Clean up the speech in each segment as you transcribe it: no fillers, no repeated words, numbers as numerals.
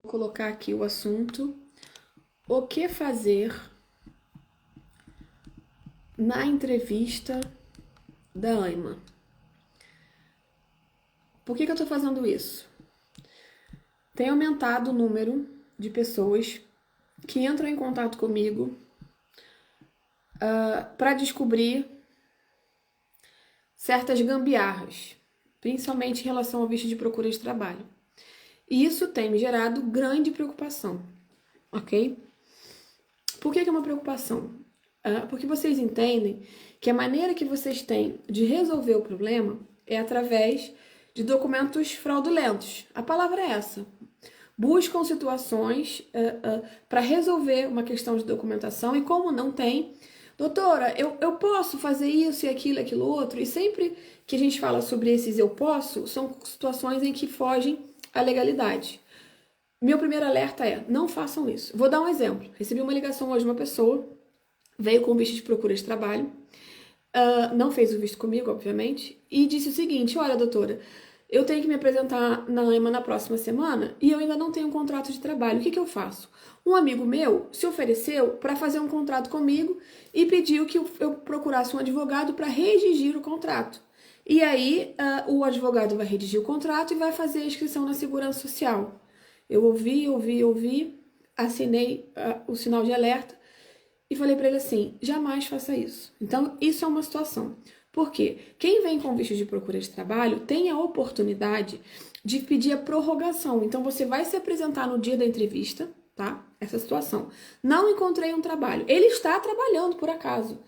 Vou colocar aqui o assunto: o que fazer na entrevista da AIMA. Por que eu estou fazendo isso? Tem aumentado o número de pessoas que entram em contato comigo para descobrir certas gambiarras, principalmente em relação ao visto de procura de trabalho. E isso tem me gerado grande preocupação, ok? Por que é uma preocupação? Porque vocês entendem que a maneira que vocês têm de resolver o problema é através de documentos fraudulentos. A palavra é essa. Buscam situações para resolver uma questão de documentação e como não tem, doutora, eu posso fazer isso e aquilo outro, e sempre que a gente fala sobre esses eu posso, são situações em que fogem à legalidade. Meu primeiro alerta é, não façam isso. Vou dar um exemplo. Recebi uma ligação hoje de uma pessoa, veio com visto de procura de trabalho, não fez o visto comigo, obviamente, e disse o seguinte: olha, doutora, eu tenho que me apresentar na AIMA na próxima semana e eu ainda não tenho um contrato de trabalho. O que eu faço? Um amigo meu se ofereceu para fazer um contrato comigo e pediu que eu procurasse um advogado para redigir o contrato. E aí, o advogado vai redigir o contrato e vai fazer a inscrição na Segurança Social. Eu ouvi, assinei o sinal de alerta e falei para ele assim: jamais faça isso. Então, isso é uma situação. Por quê? Quem vem com visto de procura de trabalho tem a oportunidade de pedir a prorrogação. Então, você vai se apresentar no dia da entrevista, tá? Essa situação. Não encontrei um trabalho. Ele está trabalhando, por acaso.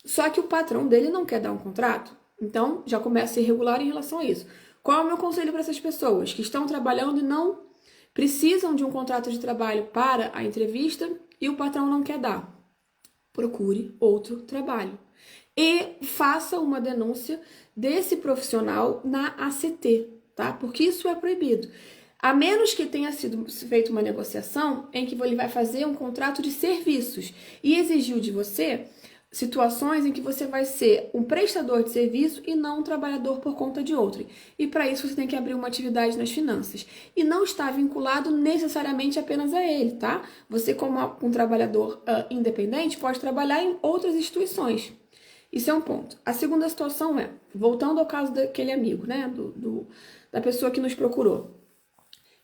Só que o patrão dele não quer dar um contrato. Então, já começa a ser irregular em relação a isso. Qual é o meu conselho para essas pessoas que estão trabalhando e não precisam de um contrato de trabalho para a entrevista e o patrão não quer dar? Procure outro trabalho. E faça uma denúncia desse profissional na ACT, tá? Porque isso é proibido. A menos que tenha sido feita uma negociação em que ele vai fazer um contrato de serviços e exigiu de você situações em que você vai ser um prestador de serviço e não um trabalhador por conta de outro. E para isso você tem que abrir uma atividade nas finanças. E não está vinculado necessariamente apenas a ele, tá? Você, como um trabalhador independente, pode trabalhar em outras instituições. Isso é um ponto. A segunda situação é, voltando ao caso daquele amigo, né? Da pessoa que nos procurou.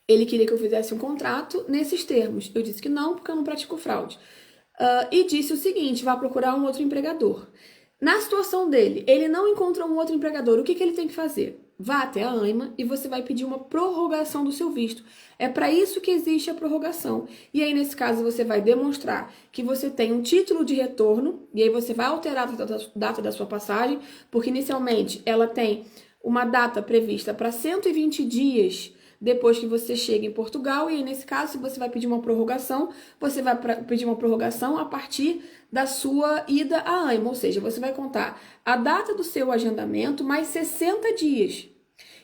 Ele queria que eu fizesse um contrato nesses termos. Eu disse que não, porque eu não pratico fraude. E disse o seguinte: vá procurar um outro empregador. Na situação dele, ele não encontra um outro empregador. O que ele tem que fazer? Vá até a AIMA e você vai pedir uma prorrogação do seu visto. É para isso que existe a prorrogação. E aí, nesse caso, você vai demonstrar que você tem um título de retorno, e aí você vai alterar a data da sua passagem, porque inicialmente ela tem uma data prevista para 120 dias depois que você chega em Portugal, e aí, nesse caso, se você vai pedir uma prorrogação, você vai pedir uma prorrogação a partir da sua ida à AIMA, ou seja, você vai contar a data do seu agendamento mais 60 dias.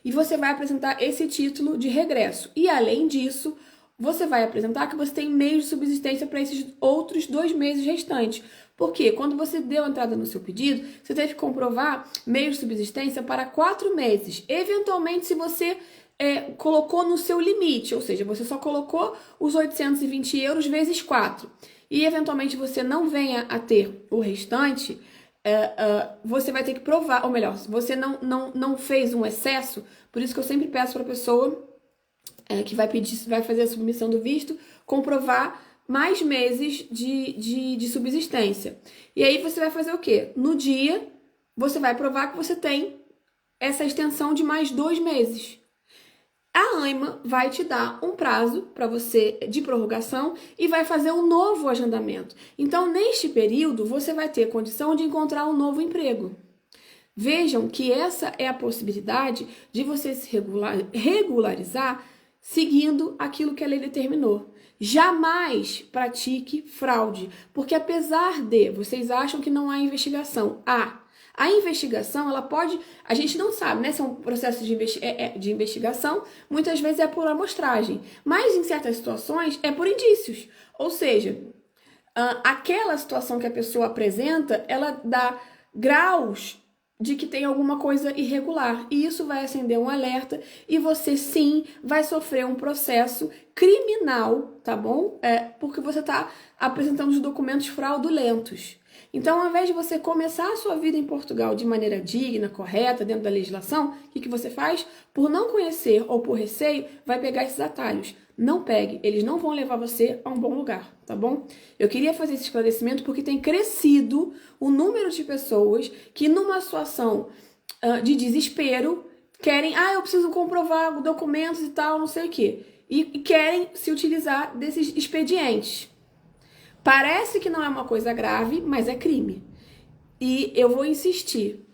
E você vai apresentar esse título de regresso. E, além disso, você vai apresentar que você tem meios de subsistência para esses outros 2 meses restantes. Porque quando você deu a entrada no seu pedido, você teve que comprovar meios de subsistência para 4 meses. Eventualmente, se você colocou no seu limite, ou seja, você só colocou os 820 euros vezes 4, e eventualmente você não venha a ter o restante, você vai ter que provar, ou melhor, se você não fez um excesso, por isso que eu sempre peço para a pessoa que vai fazer a submissão do visto, comprovar mais meses de subsistência. E aí você vai fazer o quê? No dia, você vai provar que você tem essa extensão de mais 2 meses. A AIMA vai te dar um prazo para você de prorrogação e vai fazer um novo agendamento. Então, neste período, você vai ter condição de encontrar um novo emprego. Vejam que essa é a possibilidade de você se regularizar seguindo aquilo que a lei determinou. Jamais pratique fraude, porque apesar de vocês acham que não há investigação, a investigação, ela pode... A gente não sabe, né? Se é um processo de investigação, muitas vezes é por amostragem. Mas, em certas situações, é por indícios. Ou seja, aquela situação que a pessoa apresenta, ela dá graus de que tem alguma coisa irregular. E isso vai acender um alerta e você, sim, vai sofrer um processo criminal, tá bom? Porque você está apresentando os documentos fraudulentos. Então, ao invés de você começar a sua vida em Portugal de maneira digna, correta, dentro da legislação, o que você faz? Por não conhecer ou por receio, vai pegar esses atalhos. Não pegue, eles não vão levar você a um bom lugar, tá bom? Eu queria fazer esse esclarecimento porque tem crescido o número de pessoas que numa situação de desespero querem, eu preciso comprovar documentos e tal, não sei o quê. E querem se utilizar desses expedientes. Parece que não é uma coisa grave, mas é crime. E eu vou insistir.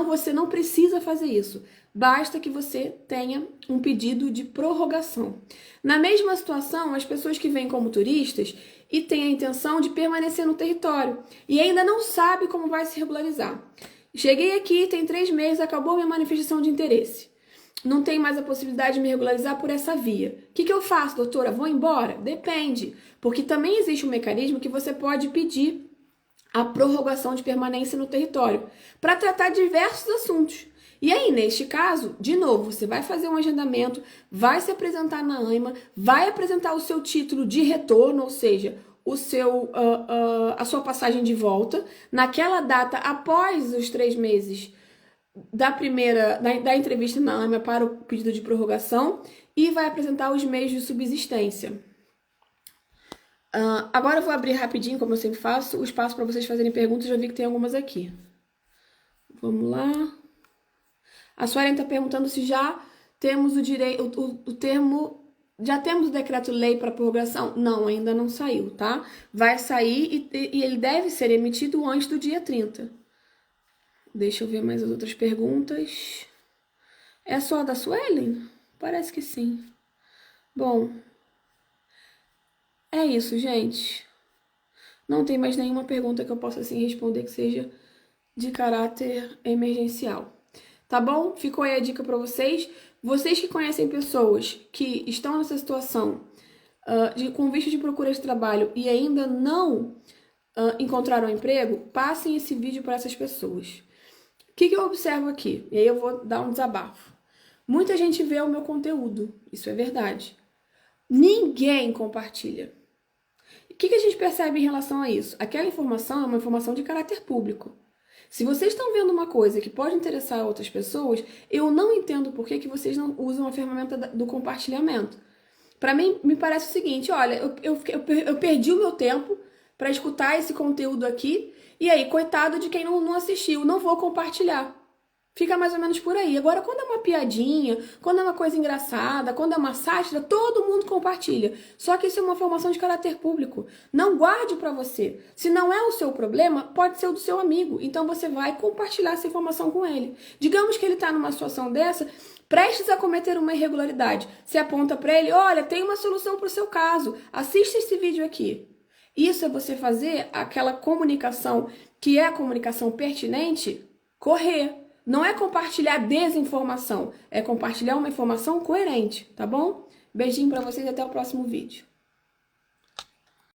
Você não precisa fazer isso. Basta que você tenha um pedido de prorrogação. Na mesma situação, as pessoas que vêm como turistas e têm a intenção de permanecer no território e ainda não sabe como vai se regularizar. Cheguei aqui, tem 3 meses, acabou minha manifestação de interesse. Não tem mais a possibilidade de me regularizar por essa via. O que eu faço, doutora? Vou embora? Depende. Porque também existe um mecanismo que você pode pedir a prorrogação de permanência no território para tratar diversos assuntos. E aí, neste caso, de novo, você vai fazer um agendamento, vai se apresentar na AIMA, vai apresentar o seu título de retorno, ou seja, a sua passagem de volta, naquela data após os 3 meses da entrevista na AIMA para o pedido de prorrogação e vai apresentar os meios de subsistência. Agora eu vou abrir rapidinho, como eu sempre faço, o espaço para vocês fazerem perguntas. Já vi que tem algumas aqui. Vamos lá. A Suelen está perguntando se já temos o termo, já temos o decreto-lei para prorrogação? Não, ainda não saiu, tá? Vai sair e ele deve ser emitido antes do dia 30. Deixa eu ver mais as outras perguntas. É só a da Suelen? Parece que sim. Bom, é isso, gente. Não tem mais nenhuma pergunta que eu possa assim responder que seja de caráter emergencial. Tá bom? Ficou aí a dica para vocês. Vocês que conhecem pessoas que estão nessa situação com visto de procura de trabalho e ainda não encontraram emprego, passem esse vídeo para essas pessoas. O que eu observo aqui? E aí eu vou dar um desabafo. Muita gente vê o meu conteúdo, isso é verdade. Ninguém compartilha. O que a gente percebe em relação a isso? Aquela informação é uma informação de caráter público. Se vocês estão vendo uma coisa que pode interessar outras pessoas, eu não entendo por que vocês não usam a ferramenta do compartilhamento. Para mim, me parece o seguinte, olha, eu perdi o meu tempo para escutar esse conteúdo aqui, e aí, coitado de quem não assistiu, não vou compartilhar. Fica mais ou menos por aí. Agora, quando é uma piadinha, quando é uma coisa engraçada, quando é uma sátira, todo mundo compartilha. Só que isso é uma informação de caráter público. Não guarde para você. Se não é o seu problema, pode ser o do seu amigo. Então, você vai compartilhar essa informação com ele. Digamos que ele está numa situação dessa, prestes a cometer uma irregularidade. Você aponta para ele, olha, tem uma solução para o seu caso. Assista esse vídeo aqui. Isso é você fazer aquela comunicação que é a comunicação pertinente correr. Não é compartilhar desinformação, é compartilhar uma informação coerente, tá bom? Beijinho pra vocês e até o próximo vídeo.